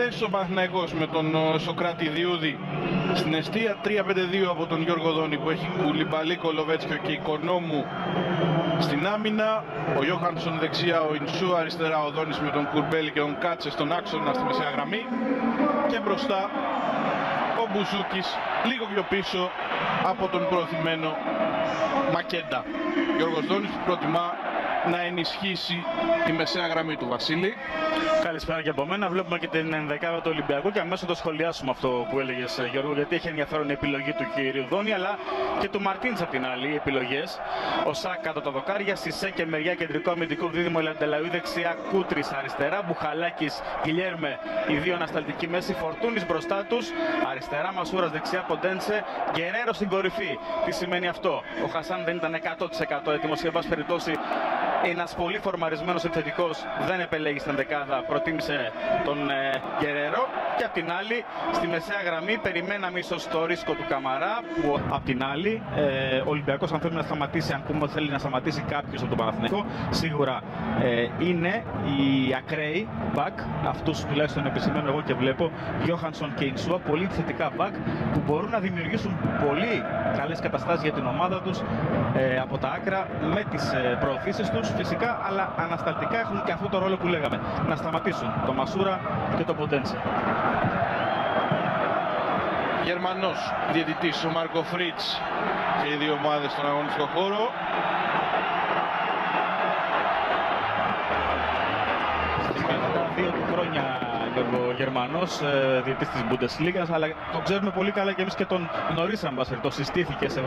επιθέσεις ο Παναθηναϊκός με τον Σοκράτη Διούδη στην εστία, 3-5-2 από τον Γιώργο Δόνη που έχει Κουλιμπαλί, Κολοβέτσιο και Οικονόμου στην άμυνα, ο Γιώχανσον δεξιά, ο Ινσού αριστερά, ο Δόνης με τον Κουρμπέλη και τον Κάτσε στον άξονα στη μεσαία γραμμή και μπροστά ο Μπουζούκης λίγο πιο πίσω από τον προωθημένο Μακέντα. Γιώργος Δόνης που προτιμά να ενισχύσει τη μεσαία γραμμή του. Βασίλη. Καλησπέρα και από μένα. Βλέπουμε και την ενδεκάδα του Ολυμπιακού και αμέσως το σχολιάσουμε αυτό που έλεγες, Γιώργο, γιατί έχει ενδιαφέρον η επιλογή του κυρίου Δόνη αλλά και του Μαρτίνς απ' την άλλη. Οι επιλογές: ο Σάκ κάτω τα δοκάρια, Σισέ και μεριά κεντρικό αμυντικό δίδυμο, Ελαντελαούι δεξιά, Κούτρης αριστερά, Μπουχαλάκης, Γιλιέρμε οι δύο ανασταλτικοί μέση, Φορτούνης μπροστά τους, αριστερά Μασούρας δεξιά, Ποντένσε, Γκερέρο στην κορυφή. Τι σημαίνει αυτό? Ο Χασάν δεν ήταν 100% έτοιμος και εν πάση περιπτώσει ένας πολύ φορμαρισμένος επιθετικός δεν επελέγει στην δεκάδα, προτίμησε τον Γκερέρο. Και απ' την άλλη, στη μεσαία γραμμή περιμέναμε ίσως το ρίσκο του Καμαρά, που απ' την άλλη ο Ολυμπιακός, αν θέλει να σταματήσει, αν πούμε θέλει να σταματήσει κάποιος από τον Παναθηναϊκό, σίγουρα είναι οι ακραίοι back, αυτούς τουλάχιστον επισημαίνω εγώ και βλέπω, Γιώχανσον και Ινσούα, πολύ θετικά back που μπορούν να δημιουργήσουν πολύ καλές καταστάσεις για την ομάδα τους από τα άκρα με τις προωθήσεις τους φυσικά, αλλά ανασταλτικά έχουν και αυτό το ρόλο που λέγαμε, να σταματήσουν το Μασούρα και το Ποντένσε. Γερμανός διαιτητής ο Μάρκο Φρίτς και οι δύο ομάδες στον αγωνιστικό χώρο. Στις 52 του χρόνια Γιώργο Γερμανός, διαιτητής της Bundesliga, αλλά το ξέρουμε πολύ καλά και εμείς και τον γνωρίσαμε, το συστήθηκε σε